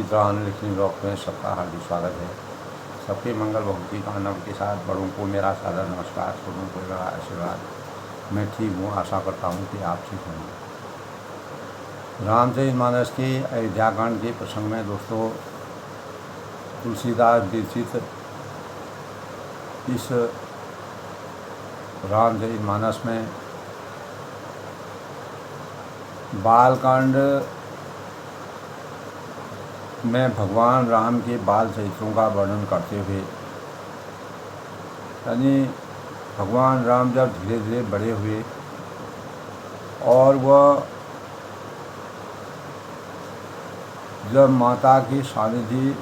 की तरह अनलिखनी रॉक में सबका हार्दिक स्वागत है। सबके मंगल भगवती कामना के साथ बड़ों को मेरा सादर नमस्कार, छोटों को मेरा आशीर्वाद। मैं ठीक हूँ, आशा करता हूँ कि आप ठीक होंगे। रामचरितमानस के अयोध्याकांड के प्रसंग में दोस्तों तुलसीदास विरचित इस रामचरितमानस में बालकांड में भगवान राम के बाल चरित्रों का वर्णन करते हुए, यानी भगवान राम जब धीरे धीरे बड़े हुए और वह जब माता की सानिध्य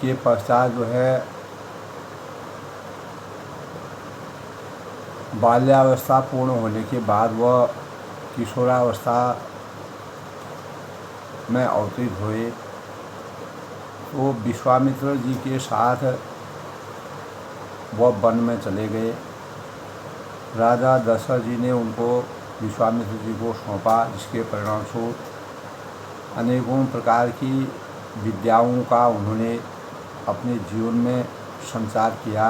के पश्चात जो है बाल्यावस्था पूर्ण होने के बाद वह किशोरावस्था में अवतरित हुए, तो विश्वामित्र जी के साथ वह वन में चले गए। राजा दशरथ जी ने उनको विश्वामित्र जी को सौंपा, जिसके परिणामस्वरूप अनेकों प्रकार की विद्याओं का उन्होंने अपने जीवन में संचार किया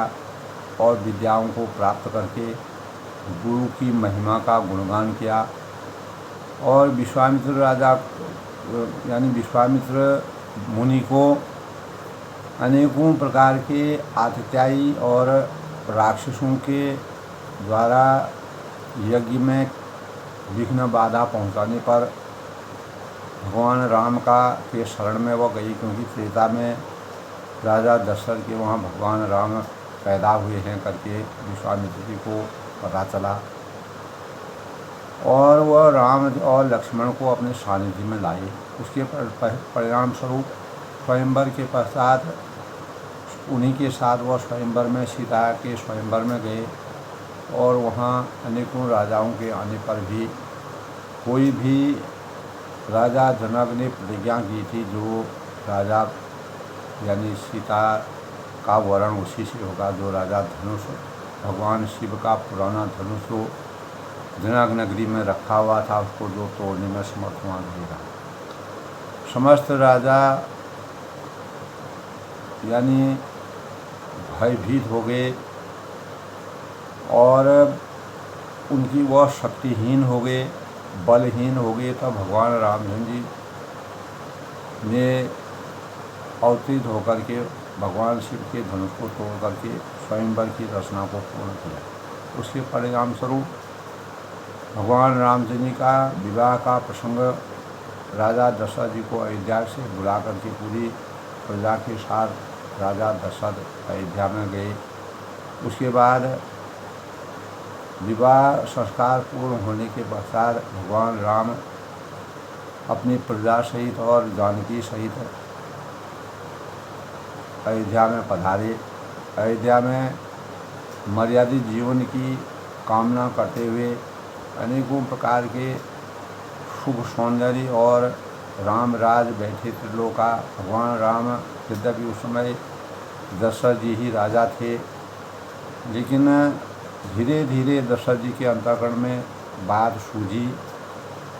और विद्याओं को प्राप्त करके गुरु की महिमा का गुणगान किया। और विश्वामित्र राजा यानी विश्वामित्र मुनि को अनेकों प्रकार के आततायी और राक्षसों के द्वारा यज्ञ में विघ्न बाधा पहुंचाने पर भगवान राम के शरण में वह गई, क्योंकि त्रेता में राजा दशरथ के वहाँ भगवान राम पैदा हुए हैं करके विश्वामित्र जी को पता चला और वह राम और लक्ष्मण को अपने सानिध्य में लाए। उसके परिणाम स्वरूप स्वयंवर के पश्चात उन्हीं के साथ वह स्वयंवर में सीता के स्वयंवर में गए और वहाँ अनेकों राजाओं के आने पर भी कोई भी राजा जनक ने प्रतिज्ञा की थी जो राजा यानी सीता का वरण उसी से होगा, जो राजा धनुष भगवान शिव का पुराना धनुष जो जनक नगरी में रखा हुआ था उसको जो तोड़ने में समर्थ हुआ नहीं रहा। समस्त राजा यानी भयभीत हो गए और उनकी वह शक्तिहीन हो गए, बलहीन हो गए। तब भगवान रामचंद्र जी ने अवतरित होकर के भगवान शिव के धनुष को तोड़ करके स्वयंवर की रचना को पूर्ण किया। उसके परिणाम स्वरूप भगवान रामचंद्र जी का विवाह का प्रसंग राजा दशरथ जी को अयोध्या से बुला करके पूरी प्रजा के साथ राजा दशरथ अयोध्या में गए। उसके बाद विवाह संस्कार पूर्ण होने के पश्चात भगवान राम अपनी प्रजा सहित और जानकी सहित अयोध्या में पधारे। अयोध्या में मर्यादित जीवन की कामना करते हुए अनेकों प्रकार के शुभ सौंदर्य और राम राज बैठे त्रिलोका। भगवान राम यद्यपि उस समय दशरथ जी ही राजा थे, लेकिन धीरे धीरे दशरथ जी के अंतःकरण में बात सूझी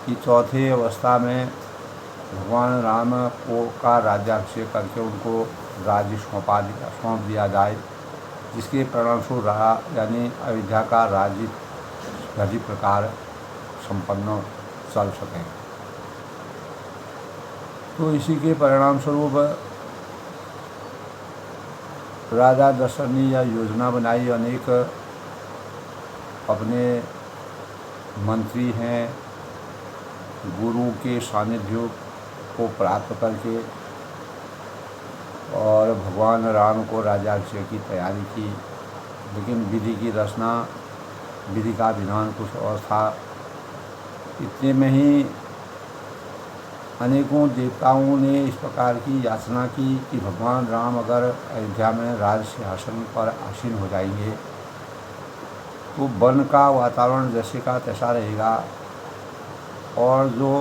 कि चौथे अवस्था में भगवान राम को का राज्याभिषेक करके उनको राज्य सौंप दिया जाए, जिसके परिणामस्वरूप यानी अयोध्या का राज्य सही प्रकार संपन्न चल सके। तो इसी के परिणाम स्वरूप राजा दशरथ ने यह योजना बनाई। अनेक अपने मंत्री हैं गुरु के सानिध्य को प्राप्त करके और भगवान राम को राज्याभिषेक की तैयारी की, लेकिन विधि की रचना विधि का विधान कुछ और था। इतने में ही अनेकों देवताओं ने इस प्रकार की याचना की कि भगवान राम अगर अयोध्या में राज सिंहासन पर आसीन हो जाएंगे तो वन का वातावरण जैसे का तैसा रहेगा और जो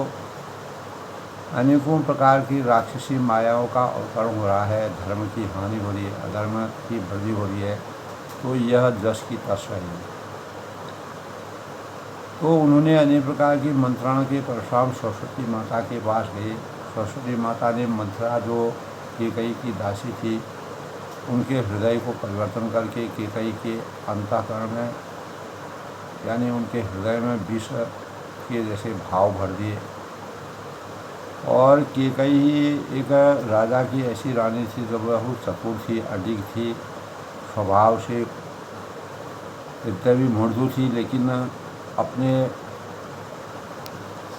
अनेकों प्रकार की राक्षसी मायाओं का अवतरण हो रहा है, धर्म की हानि हो रही है, अधर्म की वृद्धि हो रही है, तो यह जस की तस रहेगी। तो उन्होंने अनेक प्रकार की मंत्रणा के परिश्रम सरस्वती माता के पास गए सरस्वती माता ने मंथरा जो कैकई की दासी थी उनके हृदय को परिवर्तन करके कैकई के अंतःकरण में यानी उनके हृदय में विष के जैसे भाव भर दिए। और कैकई ही एक राजा की ऐसी रानी थी जो बहुत चतुर थी, अडिग थी, स्वभाव से इतनी मृदु थी, लेकिन अपने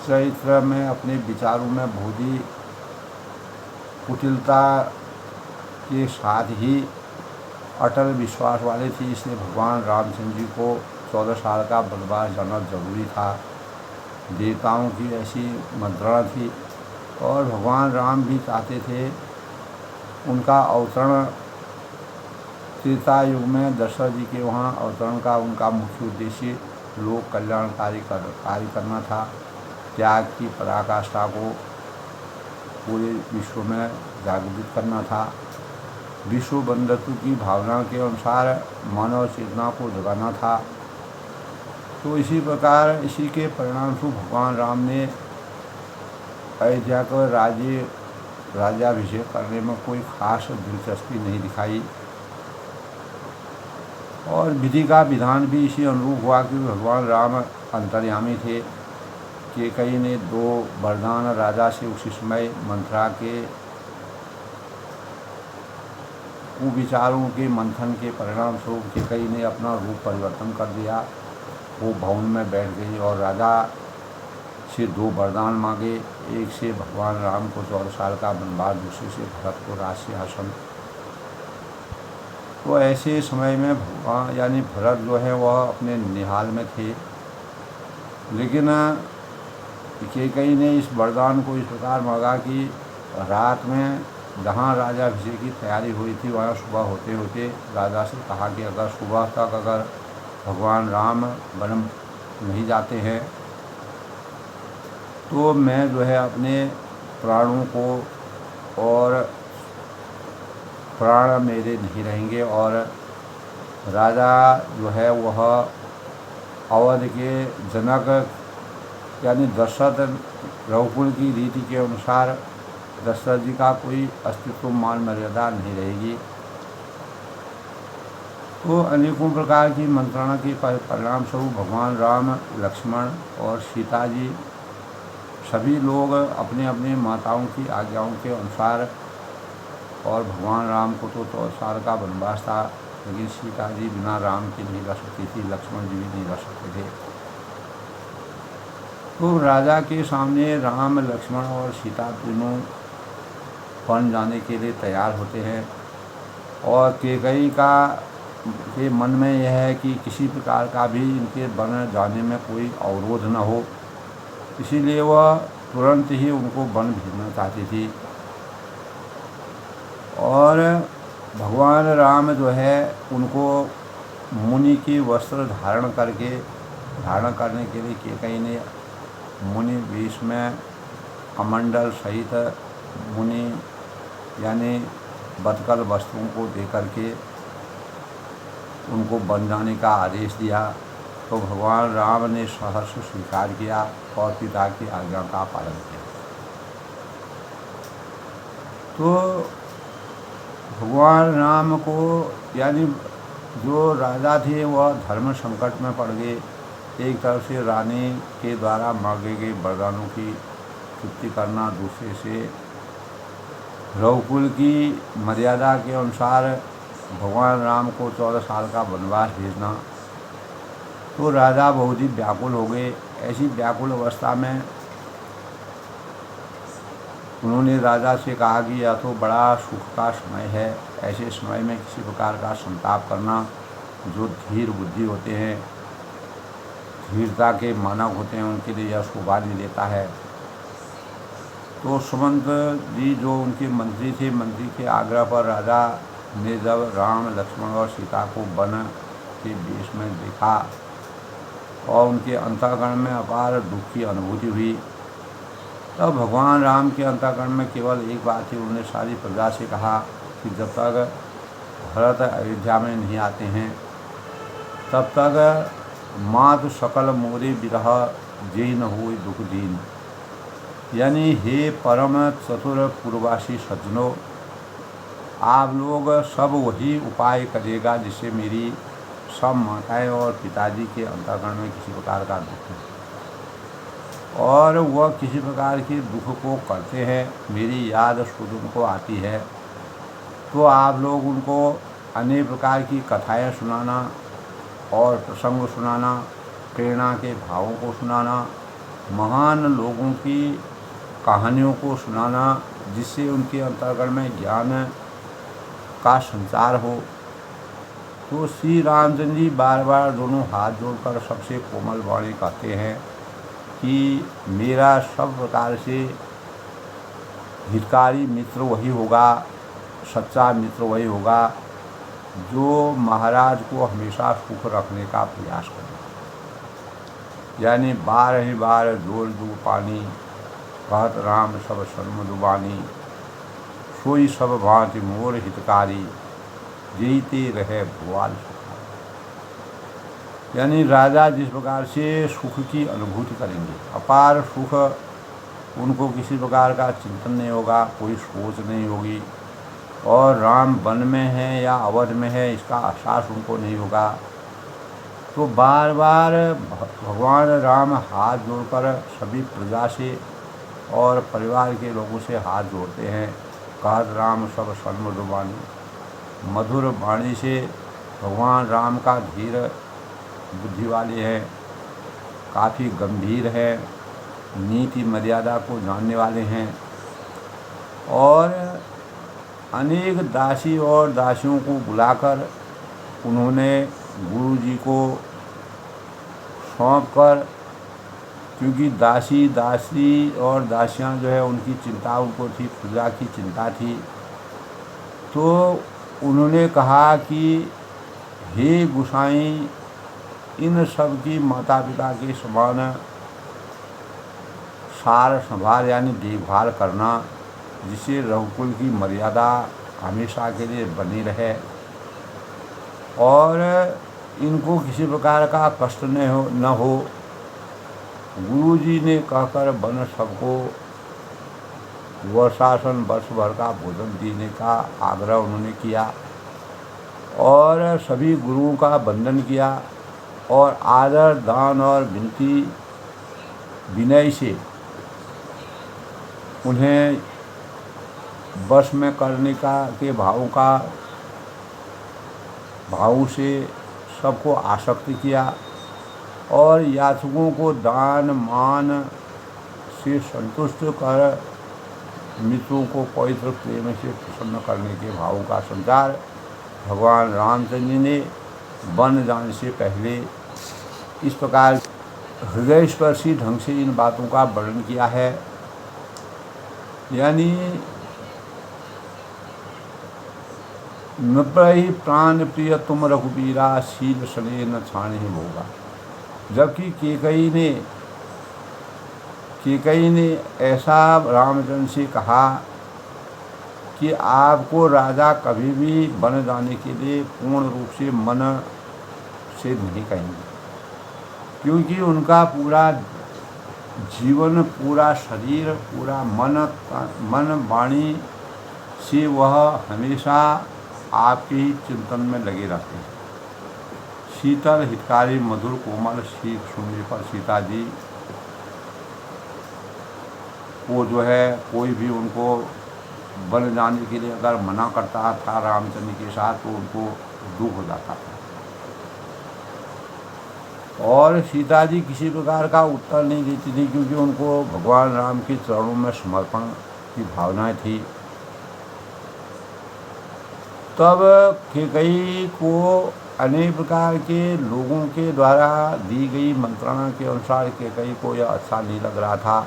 चरित्र में, अपने विचारों में बहुत ही कुटिलता के साथ ही अटल विश्वास वाली थी। इसलिए भगवान रामचंद्र जी को 14 साल का वनवास जाना जरूरी था। देवताओं की ऐसी मंत्रणा थी और भगवान राम भी चाहते थे उनका अवतरण त्रेता युग में दशरथ जी के वहाँ अवतरण का उनका मुख्य उद्देश्य लोक कल्याणकारी कार्य करना था। त्याग की पराकाष्ठा को पूरे विश्व में जागृत करना था। विश्व बंधुत्व की भावना के अनुसार मानव चेतना को जगाना था। तो इसी प्रकार इसी के परिणामस्वरूप भगवान राम ने अयोध्या को राज्याभिषेक करने में कोई खास दिलचस्पी नहीं दिखाई और विधि का विधान भी इसी अनुरूप हुआ कि भगवान राम अंतर्यामी थे। कैकई ने 2 वरदान राजा से उसी समय मंथरा के कुविचारों के मंथन के परिणाम स्वरूप कैकई ने अपना रूप परिवर्तन कर दिया। वो भवन में बैठ गई और राजा से 2 वरदान मांगे। एक से भगवान राम को 14 साल का वनवास, दूसरे से भरत को राजसिंहासन। तो ऐसे समय में भगवान यानी भरत जो है वह अपने निहाल में थे, लेकिन कैकई ने इस वरदान को इस प्रकार मांगा कि रात में जहाँ राज्याभिषेक की तैयारी हुई थी वहाँ सुबह होते होते राजा से कहा कि अगर सुबह तक अगर भगवान राम वन नहीं जाते हैं तो मैं जो है अपने प्राणों को और प्राण मेरे नहीं रहेंगे। और राजा जो है वह अवध के जनक यानी दशरथ रघुकुल की रीति के अनुसार दशरथ जी का कोई अस्तित्व मान मर्यादा नहीं रहेगी। तो अनेकों प्रकार की मंत्रणा के परिणाम स्वरूप भगवान राम, लक्ष्मण और सीता जी सभी लोग अपने अपने माताओं की आज्ञाओं के अनुसार, और भगवान राम को तो 14 साल का वनवास था, लेकिन सीता जी बिना राम के नहीं रह सकती थी, लक्ष्मण जी भी नहीं रह सकते थे। तो राजा के सामने राम, लक्ष्मण और सीता तीनों वन जाने के लिए तैयार होते हैं और कैकई के मन में यह है कि किसी प्रकार का भी इनके वन जाने में कोई अवरोध न हो, इसीलिए वह तुरंत ही उनको वन भेजना चाहती थी। और भगवान राम जो है उनको मुनि की वस्त्र धारण करने के लिए कैकई ने मुनि वेश में कमंडल सहित मुनि यानी बदकल वस्त्रों को देकर के उनको बन जाने का आदेश दिया। तो भगवान राम ने सहर्ष स्वीकार किया और पिता की आज्ञा का पालन किया। तो भगवान राम को यानी जो राजा थे वह धर्म संकट में पड़ गए। एक तरफ से रानी के द्वारा मांगे गए वरदानों की तृप्ति करना, दूसरे से रघुकुल की मर्यादा के अनुसार भगवान राम को 14 साल का वनवास भेजना। तो राजा बहुत ही व्याकुल हो गए। ऐसी व्याकुल अवस्था में उन्होंने राजा से कहा कि यह तो बड़ा सुख का समय है, ऐसे समय में किसी प्रकार का संताप करना, जो धीर बुद्धि होते हैं, धीरता के मानव होते हैं, उनके लिए यह शोभा नहीं देता है। तो सुमंत जी जो उनके मंत्री थे, मंत्री के आग्रह पर राजा ने जब राम, लक्ष्मण और सीता को वन के वेश में देखा और उनके अंतःकरण में अपार दुख की अनुभूति हुई, तब भगवान राम के अंतःकरण में केवल एक बात थी। उन्होंने सारी प्रजा से कहा कि जब तक भरत अयोध्या में नहीं आते हैं तब तक मातु सकल मोरे विरह जेहि न हुई दुख दीन। यानी हे परम चतुर पूर्वासी सज्जनों, आप लोग सब वही उपाय करिएगा जिससे मेरी सब माताएं और पिताजी के अंतःकरण में किसी प्रकार का दुख है और वह किसी प्रकार के दुख को करते हैं, मेरी याद शुद्ध उनको आती है, तो आप लोग उनको अनेक प्रकार की कथाएं सुनाना और प्रसंग सुनाना, प्रेरणा के भावों को सुनाना, महान लोगों की कहानियों को सुनाना, जिससे उनके अंतर्गण में ज्ञान का संचार हो। तो श्री रामचंद्र जी बार बार दोनों हाथ जोड़कर सबसे कोमल वाणी कहते हैं कि मेरा सब प्रकार से हितकारी मित्र वही होगा, सच्चा मित्र वही होगा जो महाराज को हमेशा सुख रखने का प्रयास करे। यानी बार ही बार जोर दू पानी, कहत राम सब सन्मधुबानी, सोई सब भांति मोर हितकारी, जीते रहे भुआल सुखारी। यानी राजा जिस प्रकार से सुख की अनुभूति करेंगे, अपार सुख, उनको किसी प्रकार का चिंतन नहीं होगा, कोई सोच नहीं होगी, और राम वन में है या अवध में है इसका एहसास उनको नहीं होगा। तो बार बार भगवान राम हाथ जोड़कर सभी प्रजा से और परिवार के लोगों से हाथ जोड़ते हैं। कहत राम सब सन्मधुबानी, मधुर वाणी से भगवान राम का धीर बुद्धि वाले हैं, काफ़ी गंभीर है, नीति मर्यादा को जानने वाले हैं, और अनेक दासी और दासियों को बुलाकर उन्होंने गुरु जी को सौंप कर, क्योंकि दासी और दासियां जो है उनकी चिंता उनको थी, प्रजा की चिंता थी, तो उन्होंने कहा कि हे गुसाई, इन सब की माता पिता के समान सार संभाल यानी देखभाल करना, जिससे रघुकुल की मर्यादा हमेशा के लिए बनी रहे और इनको किसी प्रकार का कष्ट न हो। गुरु जी ने कहकर वन सबको वर्षासन वर्ष भर का भोजन देने का आग्रह उन्होंने किया और सभी गुरुओं का वंदन किया और आदर दान और विनती विनय से उन्हें वश में करने के भावों से सबको आसक्त किया और याचकों को दान मान से संतुष्ट कर मित्रों को पवित्र प्रेम से प्रसन्न करने के भावों का संचार भगवान रामचंद्र जी ने वन जाने से पहले इस प्रकार हृदयस्पर्शी ढंग से इन बातों का वर्णन किया है। यानी नृपहि प्राण प्रिय तुम रघुबीरा, शील सने न छाने होगा। जबकि केकई ने ऐसा रामचंद्र से कहा कि आपको राजा कभी भी बन जाने के लिए पूर्ण रूप से मन से नहीं कहेंगे, क्योंकि उनका पूरा जीवन, पूरा शरीर, पूरा मन वाणी से वह हमेशा आपके ही चिंतन में लगे रहते हैं। शीतल हितकारी मधुर कोमल शीख सुनने पर सीता जी को जो है कोई भी उनको बन जाने के लिए अगर मना करता था रामचंद्र के साथ तो उनको दुख हो जाता था और सीता जी किसी प्रकार का उत्तर नहीं देती थी, क्योंकि उनको भगवान राम के चरणों में समर्पण की भावनाएं थी। तब केकई को अनेक प्रकार के लोगों के द्वारा दी गई मंत्रणा के अनुसार केकई को यह अच्छा नहीं लग रहा था।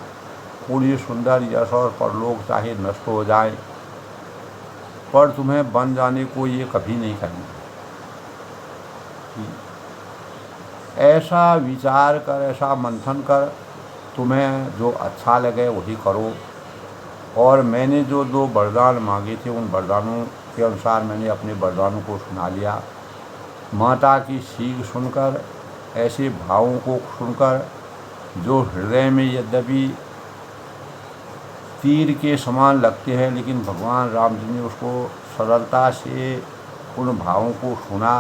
पूरी सुंदर यश और परलोक चाहे नष्ट हो जाए, पर तुम्हें बन जाने को ये कभी नहीं करेंगे। ऐसा विचार कर, ऐसा मंथन कर, तुम्हें जो अच्छा लगे वही करो। और मैंने जो 2 वरदान मांगे थे उन वरदानों के अनुसार मैंने अपने वरदानों को सुना लिया। माता की सीख सुनकर, ऐसे भावों को सुनकर जो हृदय में यद्यपि तीर के समान लगते हैं, लेकिन भगवान राम जी ने उसको सरलता से उन भावों को सुना,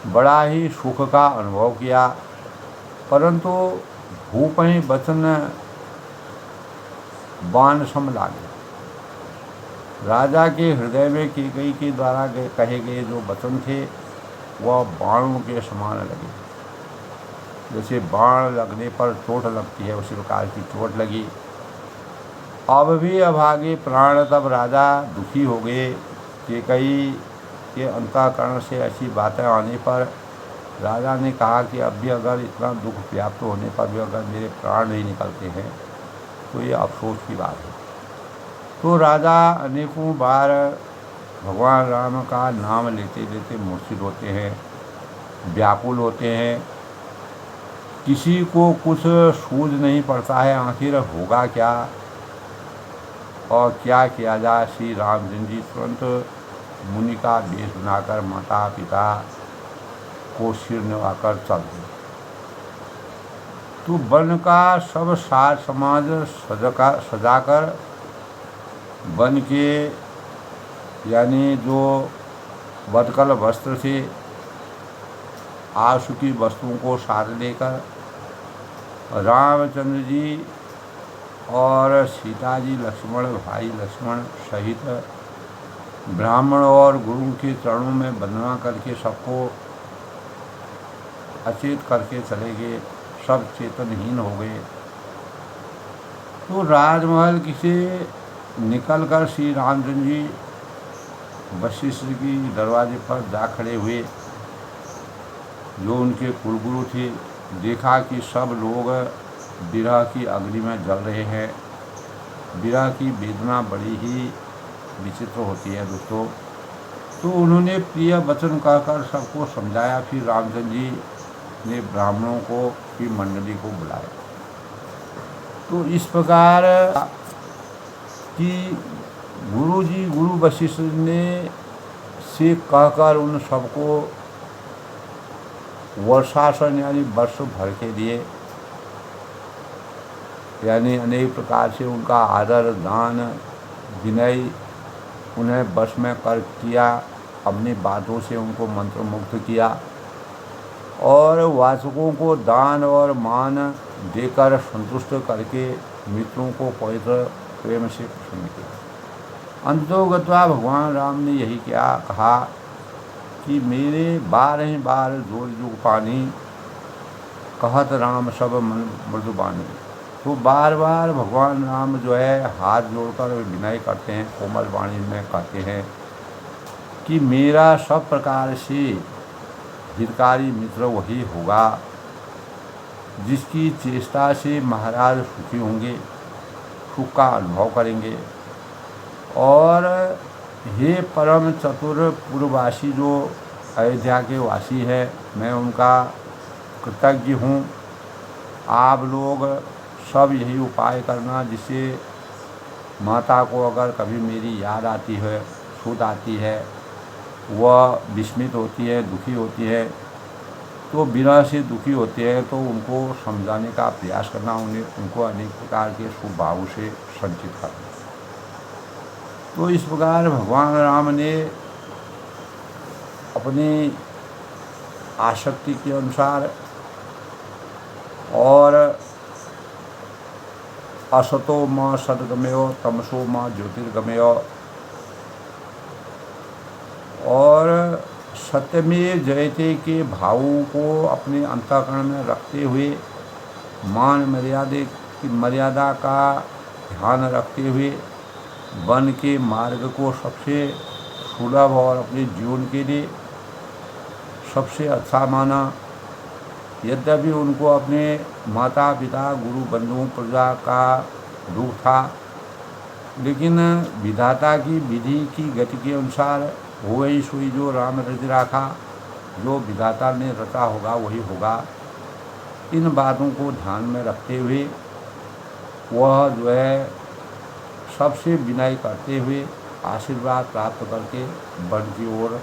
बड़ा ही सुख का अनुभव किया। परंतु भूपहि वचन बाण सम लागे। राजा के हृदय में कैकेयी के द्वारा कहे गए जो वचन थे वह बाणों के समान लगे। जैसे बाण लगने पर चोट लगती है, उसी प्रकार की चोट लगी। अब भी अभागे प्राण। तब राजा दुखी हो गए। कैकेयी के अंतःकरण से ऐसी बातें आने पर राजा ने कहा कि अब भी अगर इतना दुख व्याप्त होने पर भी अगर मेरे प्राण नहीं निकलते हैं तो ये अफसोस की बात है। तो राजा अनेकों बार भगवान राम का नाम लेते लेते मूर्छित होते हैं, व्याकुल होते हैं। किसी को कुछ सूझ नहीं पड़ता है आखिर होगा क्या और क्या किया जाए। श्री रामचंद्र जी तुरंत मुनि का वेश बनाकर माता पिता को सिर नवाकर चल दिए। तो वन का सब साज समाज सजाकर वन के यानी जो बदकल वस्त्र थे, आशु की वस्तुओं को साथ लेकर रामचंद्र जी और सीता जी, लक्ष्मण भाई लक्ष्मण सहित ब्राह्मण और गुरु के चरणों में वंदना करके सबको अचेत करके चले गए। सब चेतनहीन हो गए। तो राजमहल से निकलकर श्री रामचंद्र जी वशिष्ठ की दरवाजे पर जा खड़े हुए, जो उनके कुलगुरु थे। देखा कि सब लोग विरह की अग्नि में जल रहे हैं। विरह की वेदना बड़ी ही विचित्र होती है दोस्तों। तो उन्होंने प्रिय वचन कहकर सबको समझाया। फिर रामचंद्र जी ने ब्राह्मणों को की मंडली को बुलाया। तो इस प्रकार कि गुरु वशिष्ठ ने से कहकर उन सबको वर्षासन यानी वर्ष भर के लिए यानी अनेक प्रकार से उनका आदर दान विनय उन्हें वश में कर किया। अपनी बातों से उनको मंत्रमुग्ध किया और वाचकों को दान और मान देकर संतुष्ट करके मित्रों को पवित्र प्रेम से प्रसन्न किया। अंतोगत्वा भगवान राम ने यही क्या कहा कि मेरे 12 बार जोर जुग पानी कहत राम सब मृदुबानी। तो बार बार भगवान राम जो है हाथ जोड़कर विनय करते हैं, कोमल वाणी में कहते हैं कि मेरा सब प्रकार से हितकारी मित्र वही होगा जिसकी चेष्टा से महाराज सुखी होंगे, सुख का अनुभव करेंगे। और हे परम चतुर पुरवासी जो अयोध्या के वासी है, मैं उनका कृतज्ञ हूँ। आप लोग सब यही उपाय करना जिससे माता को अगर कभी मेरी याद आती है, सुध आती है, वह विस्मित होती है, दुखी होती है, तो बिना से दुखी होते हैं तो उनको समझाने का प्रयास करना, उनको अनेक प्रकार के शुभ भाव से संचित करना। तो इस प्रकार भगवान राम ने अपनी आसक्ति के अनुसार और असतो माँ सद्गमयो तमसो माँ ज्योतिर्गमयो और सत्यमेव जयते के भावों को अपने अंतःकरण में रखते हुए मान मर्यादा का ध्यान रखते हुए वन के मार्ग को सबसे सुलभ और अपने जीवन के लिए सबसे अच्छा माना। यद्यपि उनको अपने माता पिता गुरु बंधुओं प्रजा का दुख था, लेकिन विधाता की विधि की गति के अनुसार हो ही सोई जो राम रच राखा, जो विधाता ने रचा होगा वही होगा। इन बातों को ध्यान में रखते हुए वह जो है सबसे विनय करते हुए आशीर्वाद प्राप्त करके वन की ओर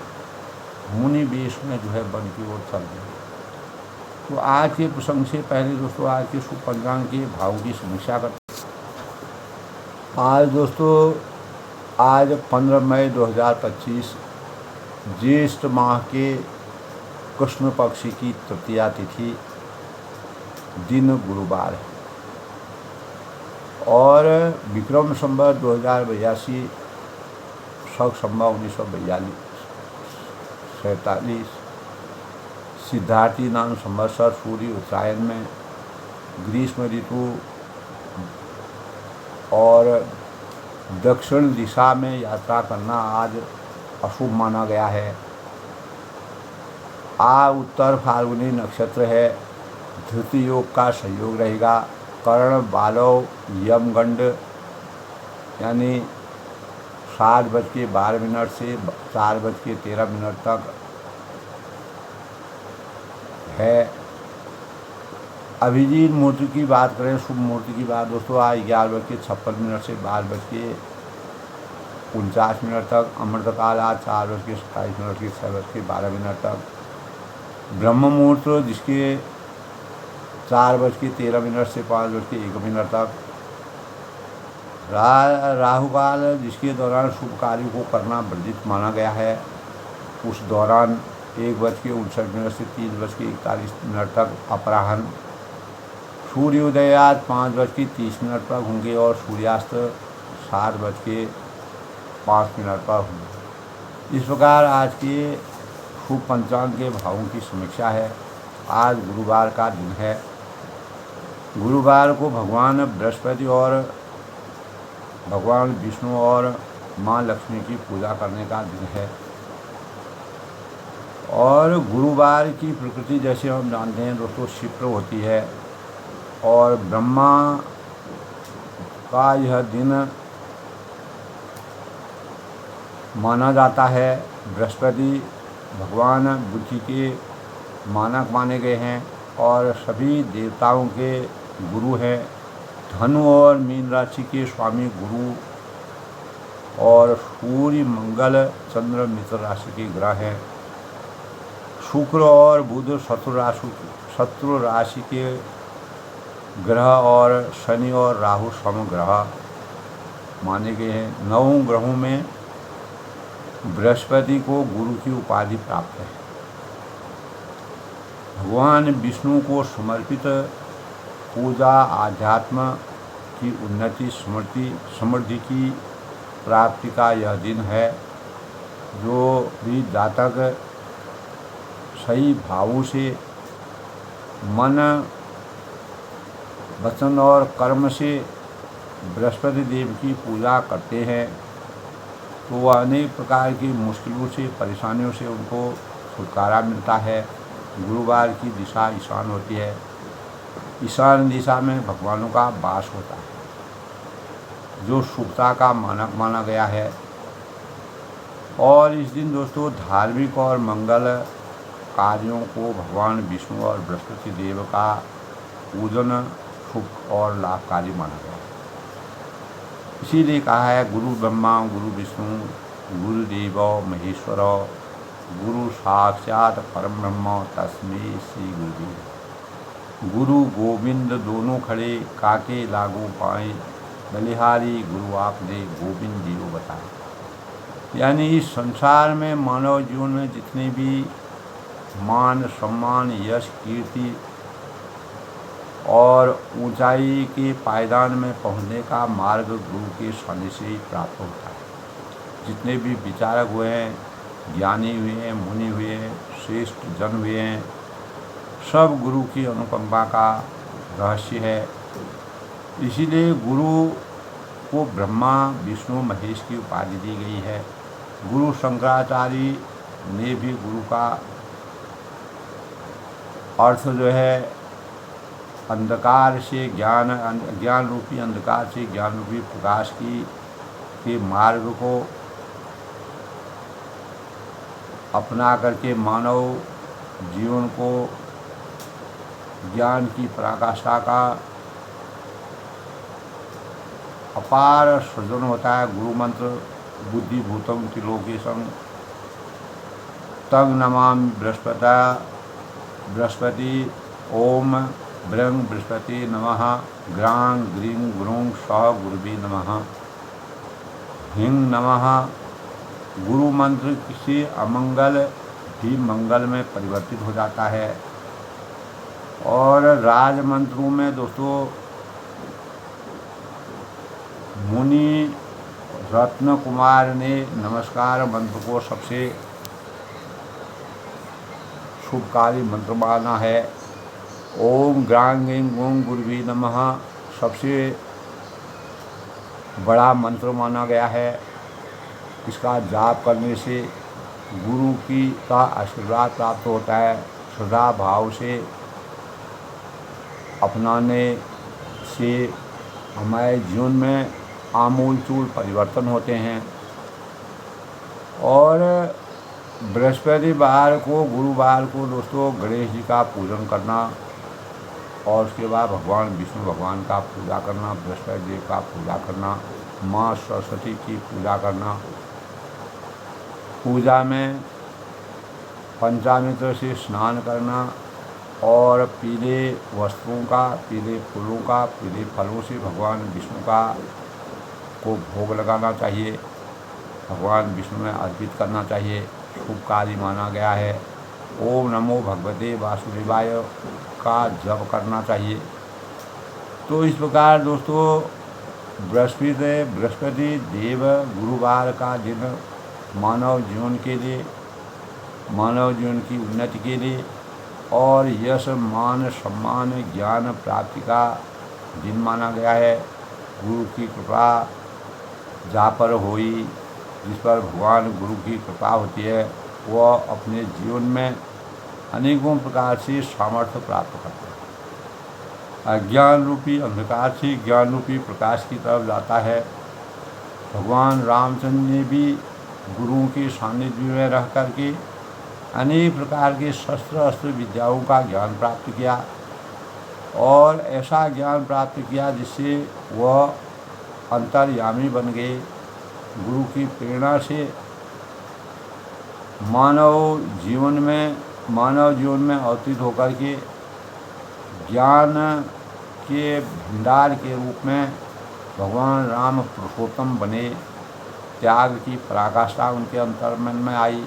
मुनि वेश में जो है वन की ओर चल गए। तो आज के प्रसंग से पहले दोस्तों आज के शुभ पंचांग के भाव की समीक्षा करते आज दोस्तों, आज 15 मई 2025 ज्येष्ठ माह के कृष्ण पक्ष की तृतीया तिथि, दिन गुरुवार है और विक्रम संवत 2082 शक संवत 1947 सिद्धार्थी नाम संवत्सर सूर्य उत्तरायण में ग्रीष्म ऋतु और दक्षिण दिशा में यात्रा करना आज अशुभ माना गया है। आज उत्तर फाल्गुनी नक्षत्र है। धृति योग का संयोग रहेगा। कर्ण बालव यमगंड यानी 7:12 से 4:13 तक है। अभिजीत मुहूर्त की बात करें, शुभ मुहूर्त की बात दोस्तों, आज 11:56 से 12:49 तक। अमृतकाल आज 4:27 से 6:12 तक। ब्रह्म मुहूर्त जिसके 4:13 से 5:01 तक। राहु काल जिसके दौरान शुभ कार्य को करना वर्जित माना गया है, उस दौरान 1:59 से 3:41 तक अपराह्न। सूर्योदय आज 5:30 पर होंगे और सूर्यास्त 7:05 पर होंगे। इस प्रकार आज के शुभ पंचांग के भावों की समीक्षा है। आज गुरुवार का दिन है। गुरुवार को भगवान बृहस्पति और भगवान विष्णु और माँ लक्ष्मी की पूजा करने का दिन है। और गुरुवार की प्रकृति जैसे हम जानते हैं दोस्तों, क्षिप्र होती है और ब्रह्मा का यह दिन माना जाता है। बृहस्पति भगवान बुद्धि के मानक माने गए हैं और सभी देवताओं के गुरु हैं। धनु और मीन राशि के स्वामी गुरु और सूर्य मंगल चंद्र मित्र राशि के ग्रह हैं। शुक्र और बुध शत्रु राशि के ग्रह और शनि और राहु समग्रह माने गए हैं। 9 ग्रहों में बृहस्पति को गुरु की उपाधि प्राप्त है। भगवान विष्णु को समर्पित पूजा आध्यात्म की उन्नति समृद्धि की प्राप्ति का यह दिन है। जो भी जातक सही भावों से मन वचन और कर्म से बृहस्पति देव की पूजा करते हैं तो वह अनेक प्रकार की मुश्किलों से परेशानियों से उनको छुटकारा मिलता है। गुरुवार की दिशा ईशान होती है। ईशान दिशा में भगवानों का वास होता है, जो शुभता का मानक माना गया है। और इस दिन दोस्तों धार्मिक और मंगल कार्यों को भगवान विष्णु और बृहस्पति देव का पूजन शुभ और लाभकारी माना गया है। इसीलिए कहा है गुरु ब्रह्मा गुरु विष्णु गुरुदेव महेश्वर गुरु साक्षात परम ब्रह्म तस्मै श्री गुरुदेव। गुरु गोविंद दोनों खड़े काके लागू पाए, बलिहारी गुरु आपने गोविंद जी को बताए। यानी इस संसार में मानव जीवन में जितने भी मान सम्मान यश कीर्ति और ऊंचाई के पायदान में पहुंचने का मार्ग गुरु के सानिध्य से ही प्राप्त होता है। जितने भी विचारक हुए हैं, ज्ञानी हुए हैं, मुनि हुए हैं, श्रेष्ठ जन हुए हैं, सब गुरु की अनुकंपा का रहस्य है। इसीलिए गुरु को ब्रह्मा विष्णु महेश की उपाधि दी गई है। गुरु शंकराचार्य ने भी गुरु का अर्थ जो है अंधकार से ज्ञान रूपी अंधकार से ज्ञान रूपी प्रकाश के मार्ग को अपना करके मानव जीवन को ज्ञान की पराकाष्ठा का अपार सृजन होता है। गुरु मंत्र बुद्धि भूतम त्रिलोकेशम तंग नमामि बृहस्पति ओम ब्रह्म बृहस्पति नमः ग्रां ग्रीं गुरुं सह गुरुवे नमः। हिंग नमः। गुरु मंत्र से अमंगल भी मंगल में परिवर्तित हो जाता है। और राज मंत्रों में दोस्तों मुनि रत्न कुमार ने नमस्कार मंत्र को सबसे शुभकारी मंत्र माना है। ओम ग्रांग ओम गुरुवी नमः सबसे बड़ा मंत्र माना गया है। इसका जाप करने से गुरु का आशीर्वाद प्राप्त होता है। श्रद्धा भाव से अपनाने से हमारे जीवन में आमूलचूल परिवर्तन होते हैं। और बृहस्पतिवार को गुरुवार को दोस्तों गणेश जी का पूजन करना और उसके बाद भगवान विष्णु भगवान का पूजा करना, बृहस्पति देव का पूजा करना, माँ सरस्वती की पूजा करना। पूजा में पंचामृत से स्नान करना और पीले वस्त्रों का, पीले फूलों का, पीले फलों से भगवान विष्णु का को भोग लगाना चाहिए, भगवान विष्णु में अर्पित करना चाहिए, शुभकारी माना गया है। ओम नमो भगवते वासुदेवाय का जप करना चाहिए। तो इस प्रकार दोस्तों बृहस्पति देव गुरुवार का दिन मानव जीवन के लिए, मानव जीवन की उन्नति के लिए और यश मान सम्मान ज्ञान प्राप्ति का दिन माना गया है। गुरु की कृपा जा पर होई, जिस पर भगवान गुरु की कृपा होती है वह अपने जीवन में अनेकों प्रकार से सामर्थ्य प्राप्त करता है। अज्ञान रूपी अंधकार से ज्ञान रूपी प्रकाश की तरफ जाता है। भगवान रामचंद्र ने भी गुरुओं के सानिध्य में रह करके अनेक प्रकार के शस्त्र अस्त्र विद्याओं का ज्ञान प्राप्त किया और ऐसा ज्ञान प्राप्त किया जिससे वह अंतर्यामी बन गए। गुरु की प्रेरणा से मानव जीवन में अवतीत होकर के ज्ञान के भंडार के रूप में भगवान राम पुरुषोत्तम बने। त्याग की पराकाष्ठा उनके अंतर्मन में आई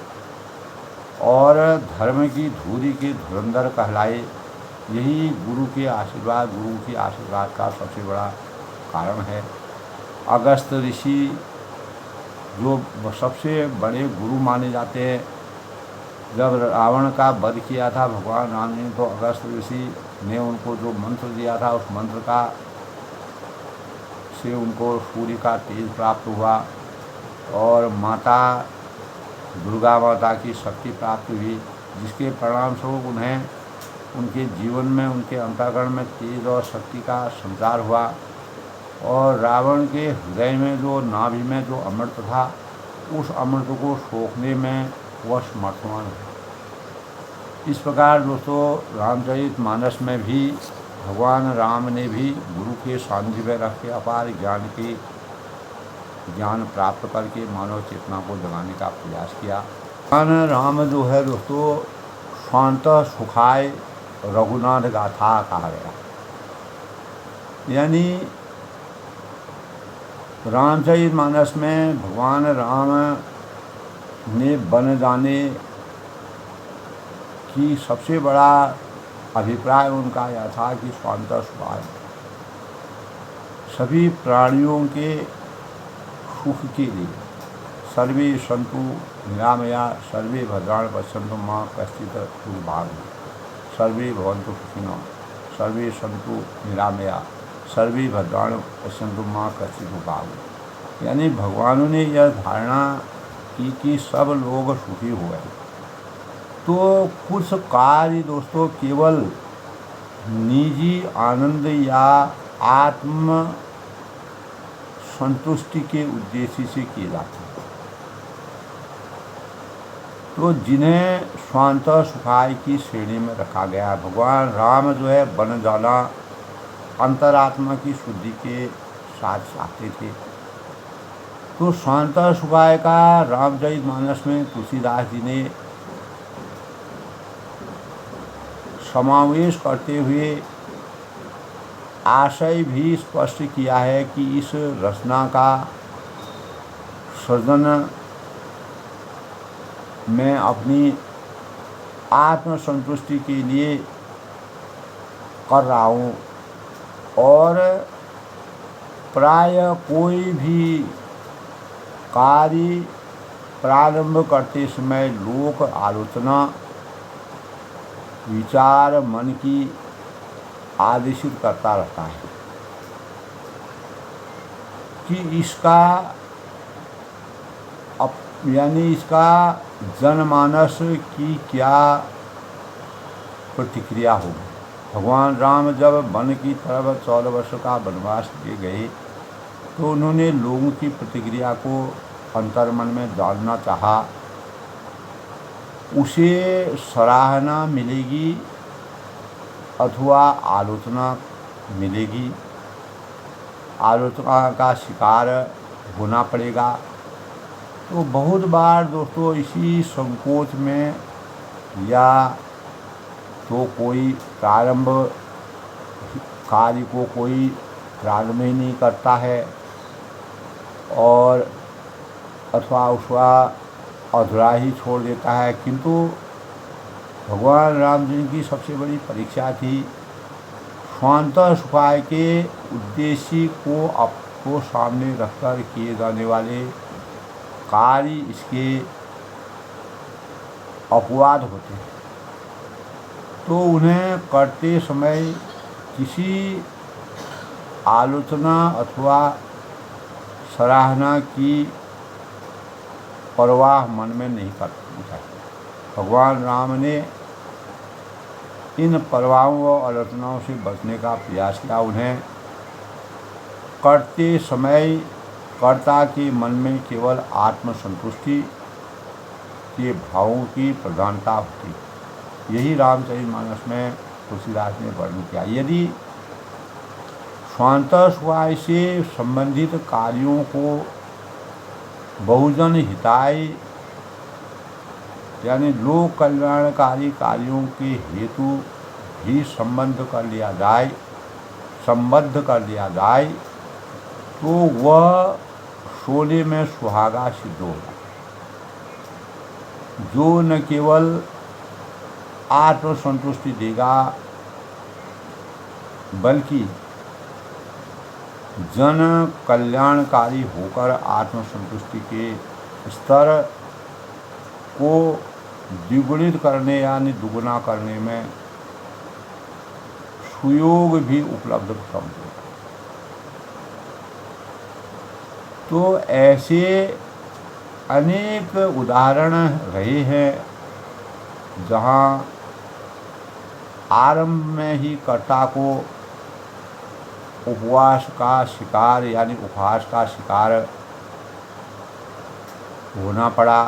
और धर्म की धूरी के धुरंधर कहलाए। यही गुरु के आशीर्वाद का सबसे बड़ा कारण है। अगस्त ऋषि जो सबसे बड़े गुरु माने जाते हैं, जब रावण का वध किया था भगवान राम ने तो अगस्त ऋषि ने उनको जो मंत्र दिया था उस मंत्र का से उनको सूर्य का तेज प्राप्त हुआ और माता दुर्गा माता की शक्ति प्राप्त हुई, जिसके परिणाम स्वरूप उन्हें उनके जीवन में उनके अंतःकरण में तेज और शक्ति का संचार हुआ और रावण के हृदय में जो नाभि में जो अमृत था उस अमृत को सोखने में वह समर्थवान है। इस प्रकार दोस्तों रामचरितमानस में भी भगवान राम ने भी गुरु के सानिध्य में रख के अपार ज्ञान प्राप्त करके मानव चेतना को जगाने का प्रयास किया। भगवान राम जो है दोस्तों शांत सुखाय रघुनाथ गाथा कहा गया, यानी रामचरितमानस में भगवान राम ने बन जाने की सबसे बड़ा अभिप्राय उनका यह था कि शांत सुखाय सभी प्राणियों के सुख के लिए सर्वे सन्तु निरामया सर्वे भद्राणि पश्यन्तु मा कश्चित् दुर्भाग्यः सर्वे भवन्तु सुखिनः सर्वे सन्तु निरामया सर्वे भद्राणि पश्यन्तु मा कश्चित् दुर्भाग्यः। यानी भगवानों ने यह धारणा की कि सब लोग सुखी हुए। तो कुछ कार्य दोस्तों केवल निजी आनंद या आत्म संतुष्टि के उद्देश्य से किए जाते हैं, तो जिन्हें स्वांत सुखाय की श्रेणी में रखा गया है। भगवान राम जो है बन जाना अंतरात्मा की शुद्धि के साथ चाहते थे। तो स्वांत सुखाय का रामचरितमानस में तुलसीदास जी ने समावेश करते हुए आशय भी स्पष्ट किया है कि इस रचना का सृजन में अपनी आत्मसंतुष्टि के लिए कर रहा हूँ। और प्राय कोई भी कार्य प्रारंभ करते समय लोक आलोचना विचार मन की आदेशित करता रहता है कि इसका यानी इसका जनमानस की क्या प्रतिक्रिया होगी। भगवान राम जब वन की तरफ 14 वर्ष का वनवास लिए गए तो उन्होंने लोगों की प्रतिक्रिया को अंतर्मन में जानना चाहा। उसे सराहना मिलेगी अथवा आलोचना मिलेगी, आलोचना का शिकार होना पड़ेगा। तो बहुत बार दोस्तों इसी संकोच में या तो कोई प्रारंभ कार्य को कोई प्रारंभ ही नहीं करता है और अथवा उसका अधूरा ही छोड़ देता है। किंतु भगवान राम जी की सबसे बड़ी परीक्षा थी स्वांतः सुखाय के उद्देश्य को आपको सामने रखकर किए जाने वाले कार्य इसके अपवाद होते हैं। तो उन्हें करते समय किसी आलोचना अथवा सराहना की परवाह मन में नहीं करनी चाहिए। भगवान राम ने इन परवाहों व आलोचनाओं से बचने का प्रयास किया। उन्हें करते समय कर्ता के मन में केवल आत्मसंतुष्टि के भावों की प्रधानता होती। यही रामचरितमानस में तुलसीदास ने वर्णन किया। यदि स्वांतः सुखाय से संबंधित कार्यों को बहुजन हिताय यानी लोक कल्याणकारी कार्यों के हेतु भी संबद्ध कर लिया जाए तो वह शोले में सुहागा सिद्ध होगा, जो न केवल आत्मसंतुष्टि देगा बल्कि जन कल्याणकारी होकर आत्मसंतुष्टि के स्तर को द्विगुणित करने यानी दुगुना करने में सुयोग भी उपलब्ध समझेगा। तो ऐसे अनेक उदाहरण रहे हैं जहाँ आरंभ में ही कर्ता को उपवास का शिकार यानी उपहास का शिकार होना पड़ा।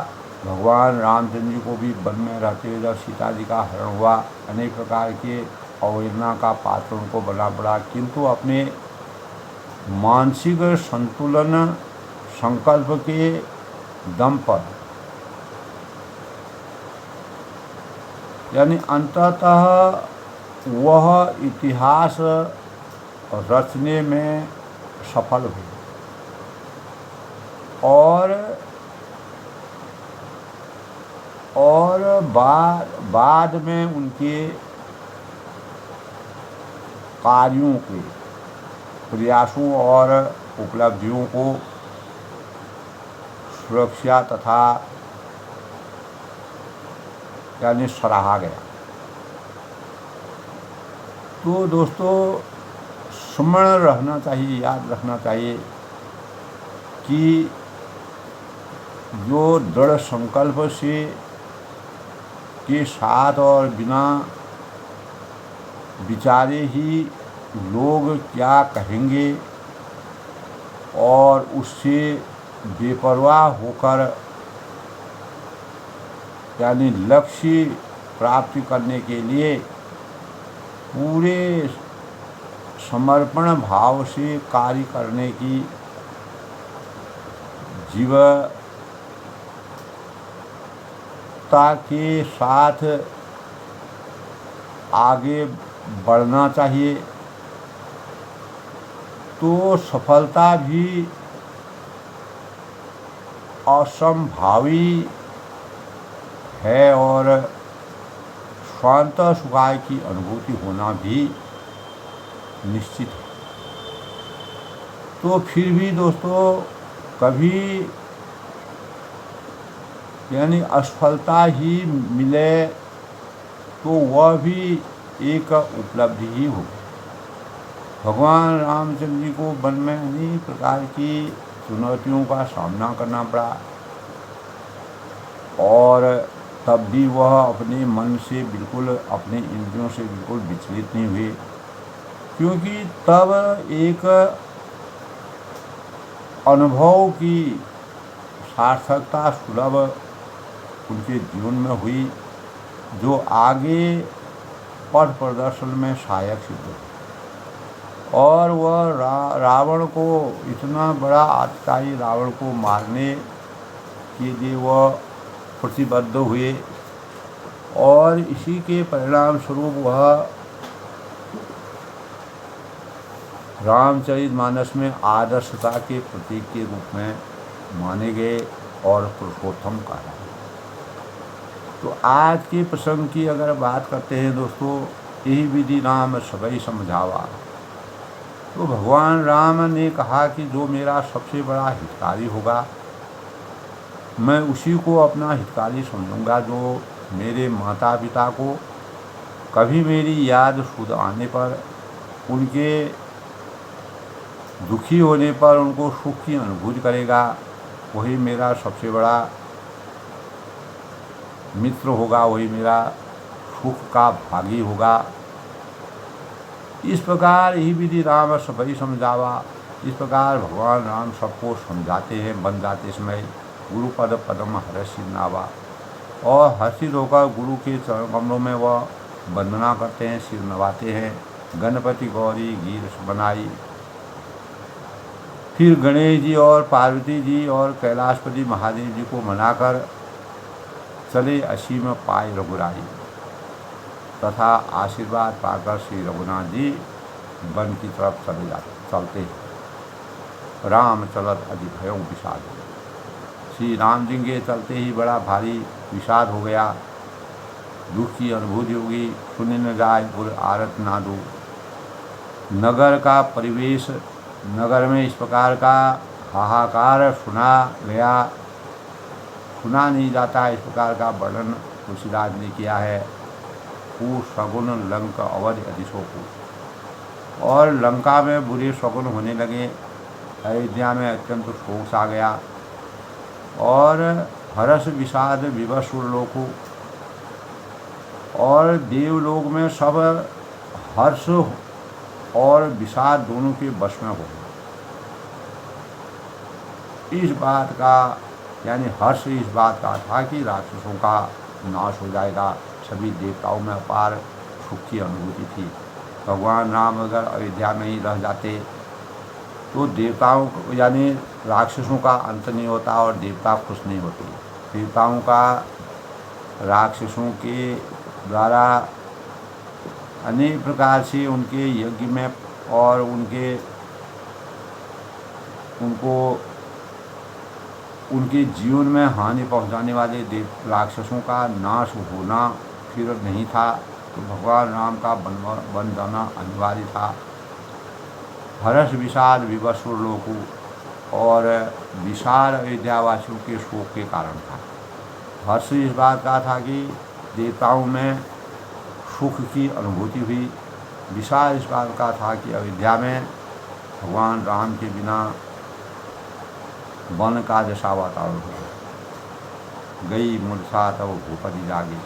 भगवान रामचंद्र जी को भी वन में रहते हुए जब सीता जी का हरण हुआ अनेक प्रकार के अवहेलना का पात्र उनको बनना पड़ा, किंतु अपने मानसिक संतुलन संकल्प के दम पर यानी अंततः वह इतिहास रचने में सफल हुए और बाद में उनके कार्यों के प्रयासों और उपलब्धियों को सुरक्षा तथा यानी सराहा गया। तो दोस्तों स्मरण रहना चाहिए, याद रखना चाहिए कि जो दृढ़ संकल्प से के साथ और बिना विचारे ही लोग क्या कहेंगे और उससे बेपरवाह होकर यानी लक्ष्य प्राप्ति करने के लिए पूरे समर्पण भाव से कार्य करने की जीवता के साथ आगे बढ़ना चाहिए, तो सफलता भी असंभावी है और स्वांत सुखाय की अनुभूति होना भी निश्चित है। तो फिर भी दोस्तों कभी यानी असफलता ही मिले तो वह भी एक उपलब्धि ही हो। भगवान रामचंद्र जी को वन में अनेक प्रकार की चुनौतियों का सामना करना पड़ा और तब भी वह अपने मन से बिल्कुल, अपने इंद्रियों से बिल्कुल विचलित नहीं हुए, क्योंकि तब एक अनुभव की सार्थकता सुलभ उनके जीवन में हुई, जो आगे पथ प्रदर्शन में सहायक सिद्ध हुई। और वह रावण को, इतना बड़ा आतताई रावण को मारने के लिए वह प्रतिबद्ध हुए और इसी के परिणाम स्वरूप वह रामचरितमानस में आदर्शता के प्रतीक के रूप में माने गए और पुरुषोत्तम कहा। तो आज के प्रसंग की अगर बात करते हैं दोस्तों, यही विधि राम सबई समझावा। तो भगवान राम ने कहा कि जो मेरा सबसे बड़ा हितकारी होगा मैं उसी को अपना हितकारी समझूंगा। जो मेरे माता पिता को कभी मेरी याद सुध आने पर, उनके दुखी होने पर उनको सुख की अनुभूति करेगा, वही मेरा सबसे बड़ा मित्र होगा, वही मेरा सुख का भागी होगा। इस प्रकार यही विधि राम सबई समझावा। इस प्रकार भगवान राम सबको समझाते हैं। बन जाते समय गुरु पद पदम हर्षि नावा, और हर्षित होकर गुरु के चरण कमलों में वह वंदना करते हैं, सिर नवाते हैं। गणपति गौरी गीत बनाई। फिर गणेश जी और पार्वती जी और कैलाशपति महादेव जी को मनाकर चले असीम पाए रघुराई, तथा आशीर्वाद पाकर श्री रघुनाथ जी वन की तरफ चलते हैं। राम चलत अधि भयों विषाद। श्री राम जी के चलते ही बड़ा भारी विषाद हो गया, दुख की अनुभूति होगी। सुनि न जाय गुर आरत नादू। नगर का परिवेश, नगर में इस प्रकार का हाहाकार सुना गया, सुना नहीं जाता। इस प्रकार का वर्णन तुलसीदास ने किया है। सगुन लंक अवध अधिशोकु, और लंका में बुरे शगुन होने लगे। अयोध्या में अत्यंत शोक आ गया और हर्ष विषाद विवश लोकु, और देवलोक में सब हर्ष और विषाद दोनों के वश में हो गए। इस बात का यानी हर्ष इस बात का था कि राक्षसों का नाश हो जाएगा। सभी देवताओं में अपार सुख की अनुभूति थी। भगवान राम अगर अयोध्या में ही रह जाते तो देवताओं यानी राक्षसों का अंत नहीं होता और देवता खुश नहीं होते। देवताओं का राक्षसों के द्वारा अनेक प्रकार से उनके यज्ञ में और उनके जीवन में हानि पहुंचाने वाले राक्षसों का नाश होना फिर नहीं था, तो भगवान राम का बन जाना अनिवार्य था। हर्ष विषाद विवशुर लोकु, और विषाद अयोध्यावासियों के शोक के कारण था। हर्ष इस बात का था कि देवताओं में सुख की अनुभूति हुई। विषाद इस बात का था कि अयोध्या में भगवान राम के बिना वन का जैसा वातावरण हो गई। मूर्छा तब भूपति जागे,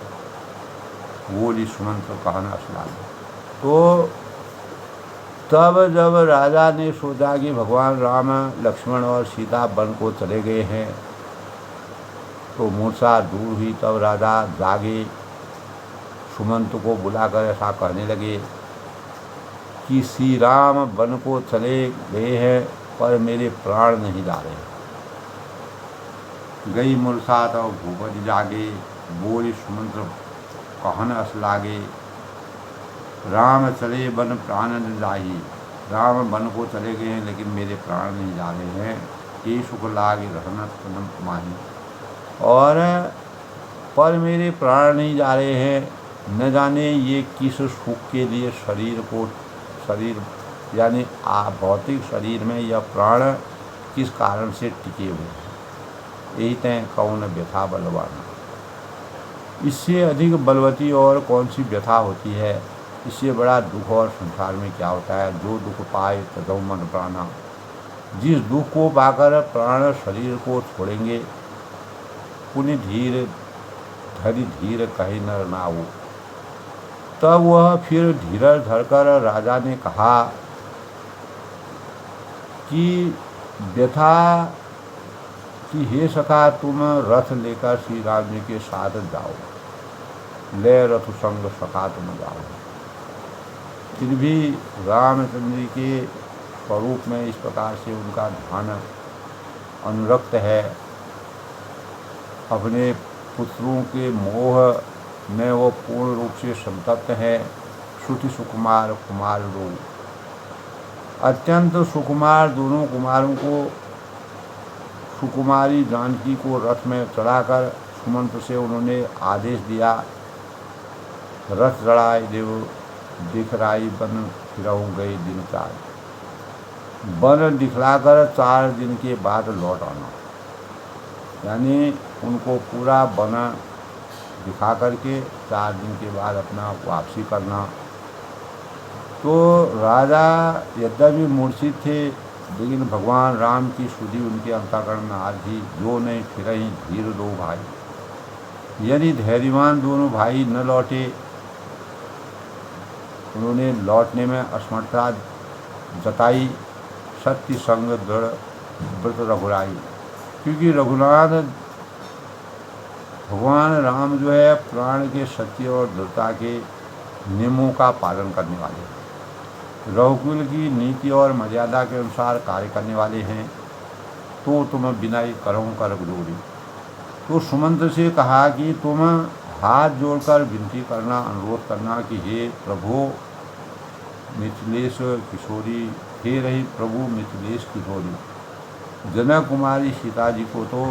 बोली सुमंत कहना असलागे। तो तब जब राजा ने सोचा कि भगवान राम लक्ष्मण और सीता वन को चले गए हैं, तो मूर्छा दूर हुई। तब राजा जागे, सुमंत को बुलाकर ऐसा कहने लगे कि श्री राम वन को चले गए हैं पर मेरे प्राण नहीं जा रहे। गई मूर्छा तब भूपति जागे, बोली सुमंत कहन अस लागे। राम चले वन प्राण न जाही। राम वन को चले गए हैं लेकिन मेरे प्राण नहीं जा रहे हैं। ये सुख लागे रहना तन माही। और पर मेरे प्राण नहीं जा रहे हैं, न जाने ये किस सुख के लिए शरीर यानी भौतिक शरीर में यह प्राण किस कारण से टिके हुए हैं। यही तय कौन व्यथा बलवाना। इससे अधिक बलवती और कौन सी व्यथा होती है। इससे बड़ा दुख और संसार में क्या होता है। जो दुख पाए तदौ मन प्राणा। जिस दुख को पाकर प्राण शरीर को छोड़ेंगे, पुण्य धीर धरि धीर कहे नर नाऊ। तब वह फिर धीरज धरकर राजा ने कहा कि व्यथा कि हे सखा, तुम रथ लेकर श्री राम जी के साथ जाओ, ले रथ संग सखा तुम जाओ। फिर भी रामचंद्र जी के स्वरूप में इस प्रकार से उनका ध्यान अनुरक्त है। अपने पुत्रों के मोह में वो पूर्ण रूप से संतप्त है। श्रुति सुकुमार कुमार रो। अत्यंत सुकुमार दोनों कुमारों को सुकुमारी जानकी को रथ में चढ़ाकर सुमंत्र से उन्होंने आदेश दिया, रथ चढ़ाए देव दिखराई बन फिरऊ गए दिन 4। वन दिखलाकर 4 दिन के बाद लौट आना। यानी उनको पूरा वन दिखा करके 4 दिन के बाद अपना वापसी करना। तो राजा यद्यपि मूर्छित थे, लेकिन भगवान राम की सुधि उनके अंतःकरण में आ रही। जो नहीं फिर ही धीर दो भाई। यदि धैर्यवान दोनों भाई न लौटे, उन्होंने लौटने में असमर्थता जताई। सत्य संग दृढ़ व्रत रघुराई। क्योंकि रघुनाथ भगवान राम जो है प्राण के सत्य और दृढ़ता के नियमों का पालन करने वाले हैं। रघुकुल की नीति और मर्यादा के अनुसार कार्य करने वाले हैं। तो तुम विनय करो कर जोड़ी। तो सुमंत्र से कहा कि तुम हाथ जोड़कर विनती करना, अनुरोध करना कि हे प्रभु मिथिलेश किशोरी, हे रही प्रभु मिथिलेश किशोरी, जनक कुमारी सीता जी को तो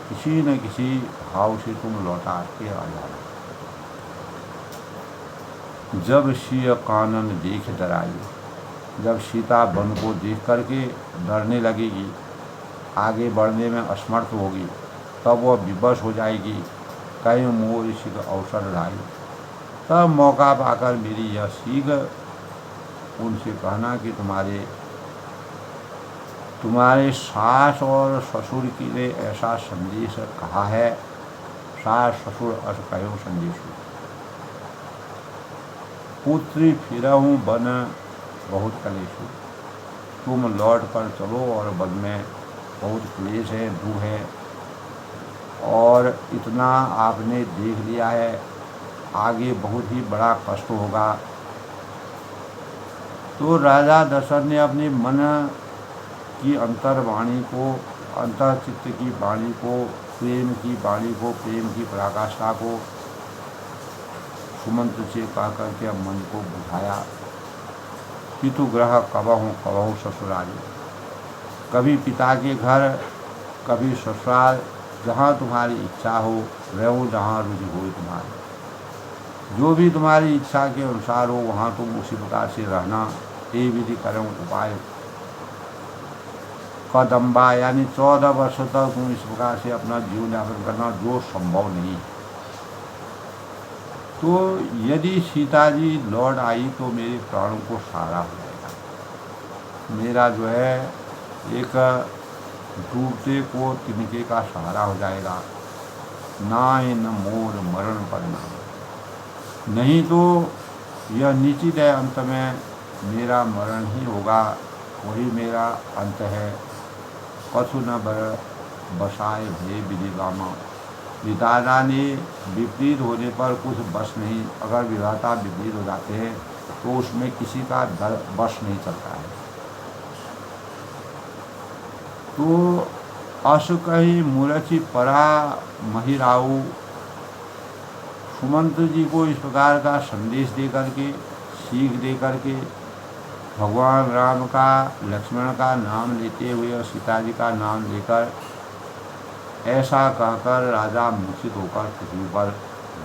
किसी न किसी भाव से तुम लौटा के आ जाना। जब सिय कानन देख डराई। जब सीता वन को देख करके डरने लगेगी, आगे बढ़ने में असमर्थ होगी, तब वह विवश हो जाएगी। कहीं मोर ऋषि का अवसर लाई। तब मौका पाकर मेरी यह सीख उनसे कहना कि तुम्हारे सास और ससुर के लिए ऐसा संदेश कहा है। सास ससुर अस कहो संदेश। पुत्री फिरहूँ बन बहुत कलेश। तुम लौट कर चलो और वन में बहुत क्लेश है, दुख है, और इतना आपने देख लिया है, आगे बहुत ही बड़ा कष्ट होगा। तो राजा दशरथ ने अपने मन की अंतर्वाणी को, अंतर्चित्त की वाणी को, प्रेम की वाणी को, प्रेम की पराकाष्ठा को सुमंत्र से कह करके मन को बुझाया। पितु ग्रह कबहु ससुरारी। कभी पिता के घर, कभी ससुराल, जहाँ तुम्हारी इच्छा हो रहो, जहाँ रुचि हो तुम्हारी। जो भी तुम्हारी इच्छा के अनुसार हो वहाँ तुम उसी प्रकार से रहना। ये विधि करो उपाय कदम्बा, यानी 14 वर्ष तक तुम इस प्रकार से अपना जीवन यापन करना, जो संभव नहीं है। तो यदि सीता जी लौट आई तो मेरे प्राणों को सहारा हो जाएगा। मेरा जो है एक डूबते को तिनके का सहारा हो जाएगा। नाय न मोर मरण परिणाम। नहीं तो यह निश्चित है, अंत में मेरा मरण ही होगा, वही मेरा अंत है। कछु न बसाए भे विधिगामा। विधाता ने विपरीत होने पर कुछ बस नहीं। अगर विधाता विपरीत हो जाते हैं तो उसमें किसी का बस नहीं चलता है। तो अस कही मूर्छि परा महिराऊ। सुमंत्र जी को इस प्रकार का संदेश दे करके, सीख दे करके भगवान राम का लक्ष्मण का नाम लेते हुए और सीता जी का नाम लेकर ऐसा कहकर राजा मूर्छित होकर पृथ्वी पर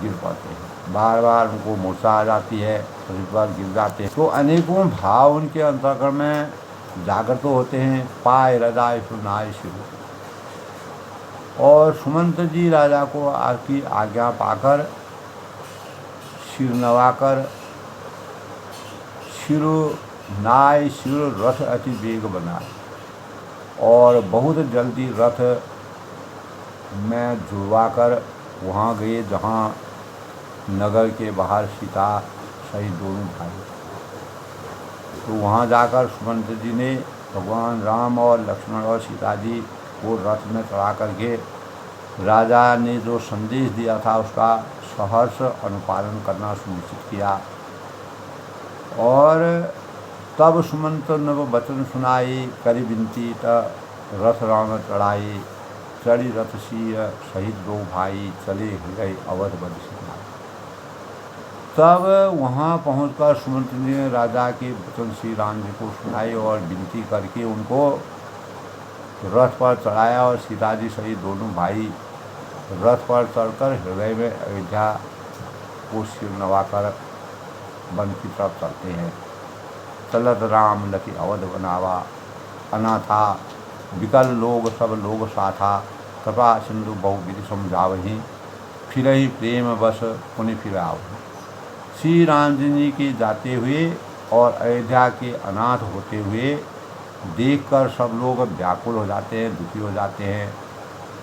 गिर पड़ते हैं। बार बार उनको मूर्छा आ जाती है, पृथ्वी पर गिर जाते हैं। तो अनेकों भाव उनके अंतःकरण में जागृत होते हैं। पाय हृदय सुनाय शिव। और सुमंत जी राजा को आपकी आज्ञा पाकर सिर नवाकर शिर नाय शिर रथ अति वेग बनाए और बहुत जल्दी रथ में जुड़वाकर वहाँ गए जहाँ नगर के बाहर सीता सहित दोनों भाई। तो वहाँ जाकर सुमंत जी ने भगवान राम और लक्ष्मण और सीता जी को रथ में चढ़ा करके राजा ने जो संदेश दिया था उसका सहर्ष अनुपालन करना सुनिश्चित किया। और तब सुमंत नव वचन सुनाई, करी विनती त रथ राम चढ़ाई, चढ़ी रथ सिंह सहित दो भाई, चले गए अवध बद सिंह। तब वहाँ पहुंचकर सुमंत ने राजा के वचन श्री राम जी को सुनाए और विनती करके उनको रथ पर चढ़ाया और सीता जी सहित दोनों भाई रथ पर चढ़कर हृदय में अयोध्या को सिर नवाकर वन की तरफ चलते हैं। चलत राम लखी अवध बनावा, अनाथा विकल लोग सब लोग साथा, कृपा सिंधु बहुविधि समझावही, फिर ही प्रेम बस पुनि फिर आओ। श्री राम जी के जाते हुए और अयोध्या के अनाथ होते हुए देखकर सब लोग व्याकुल हो जाते हैं, दुखी हो जाते हैं।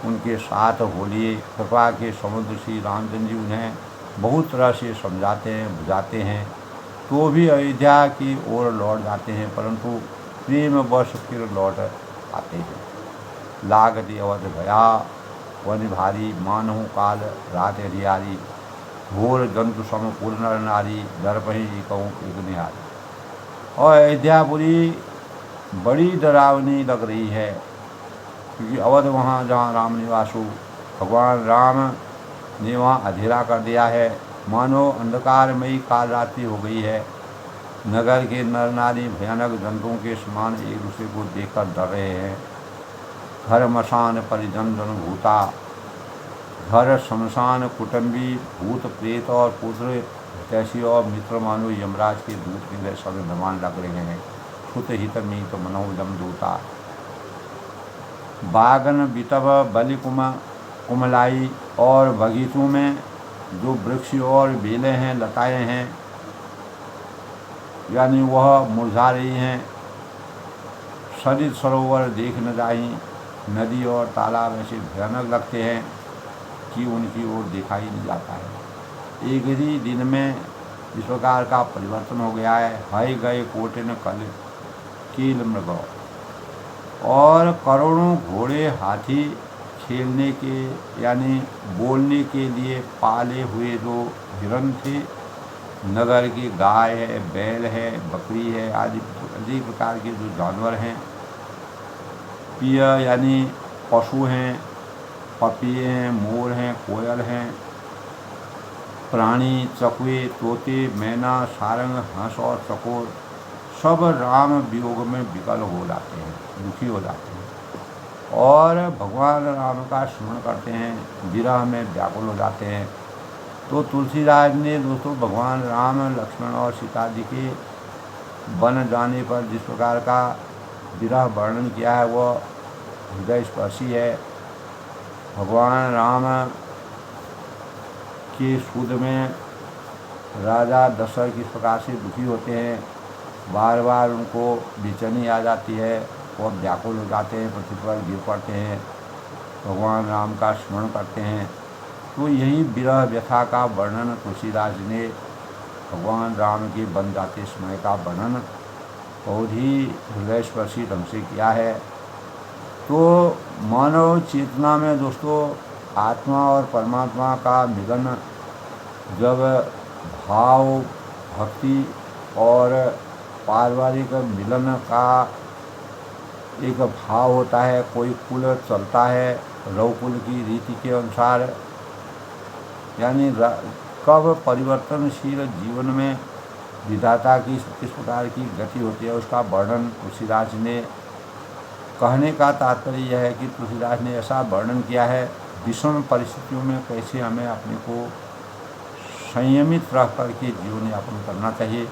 उनके साथ होलिए कृपा के समुद्र श्री रामचंद्र जी उन्हें बहुत तरह से समझाते हैं, बुझाते हैं, तो भी अयोध्या की ओर लौट जाते हैं, परंतु प्रेम वश फिर लौट आते हैं। लागति अवध भया वन भारी, मानहु काल रात हरियारी, घोर जंतु सम पुर नर नारी, दर्पही कहूँ एक निहारी। और अयोध्यापुरी बड़ी डरावनी लग रही है, क्योंकि अवध वहाँ जहाँ राम निवास हो, भगवान राम ने वहाँ अंधेरा कर दिया है, मानो अंधकारमयी काल रात्रि हो गई है। नगर के नर नारी भयानक जंतुओं के समान एक दूसरे को देखकर डर रहे हैं। घर मशान परिजन जन भूता, घर शमशान कुटुंबी भूत प्रेत और पुत्र तैसी और मित्र मानो यमराज के दूत के जैसा विद्यमान लग रहे हैं। सुत हित मीत मनो जम दूता, बागन बितब बलि कुमलाई, और बगीचों में जो वृक्ष और बेलें हैं, लताएं हैं, यानी वह मुरझा रही हैं। सरित सरोवर देख न जाही, नदी और तालाब ऐसे भयानक लगते हैं कि उनकी ओर देखा ही नहीं जाता है। एक ही दिन में इस प्रकार का परिवर्तन हो गया है। हाय गए कोटिन कल कील मृग, और करोड़ों घोड़े हाथी खेलने के यानी बोलने के लिए पाले हुए जो हिरन थे, नगर की गाय है, बैल है, बकरी है, आदि अनेक प्रकार के जो जानवर हैं, पिय यानी पशु हैं, पपिए हैं, मोर हैं, कोयल हैं, प्राणी चकवे, तोते, मैना, सारंग, हंस और चकोर सब राम वियोग में विकल हो जाते हैं, दुखी हो जाते हैं और भगवान राम का स्मरण करते हैं, विरह में व्याकुल हो जाते हैं। तो तुलसीदास ने दोस्तों भगवान राम, लक्ष्मण और सीता जी के वन जाने पर जिस प्रकार का विरह वर्णन किया है वह हृदय स्पर्शी है। भगवान राम के सूद में राजा दशरथ किस प्रकार से दुखी होते हैं, बार बार उनको बेचैनी आ जाती है और व्याकुल हो जाते हैं, पृथ्वी पर गिर पड़ते हैं, भगवान राम का स्मरण करते हैं। तो यही विरह व्यथा का वर्णन तुलसीदास जी ने भगवान राम के वन जाते समय का वर्णन बहुत ही हृदय स्पर्शी ढंग से किया है। तो मानव चेतना में दोस्तों आत्मा और परमात्मा का मिलन जब भाव, भक्ति और पारिवारिक मिलन का एक भाव होता है, कोई कुल चलता है रघुकुल की रीति के अनुसार, यानी कब परिवर्तनशील जीवन में विधाता की किस प्रकार की गति होती है उसका वर्णन तुलसीदास जी ने। कहने का तात्पर्य यह है कि तुलसीदास ने ऐसा वर्णन किया है विषम परिस्थितियों में कैसे हमें अपने को संयमित रह करके जीवन यापन करना चाहिए।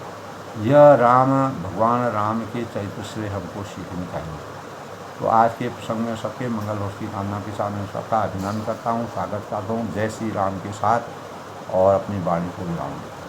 यह भगवान राम के चरित्र से हमको सीखनी चाहिए। तो आज के प्रसंग में सबके मंगल हो की कामना के साथ मैं सबका अभिनंदन करता हूँ, स्वागत करता हूँ। जय श्री राम के साथ और अपनी वाणी को विराम देता हूँ।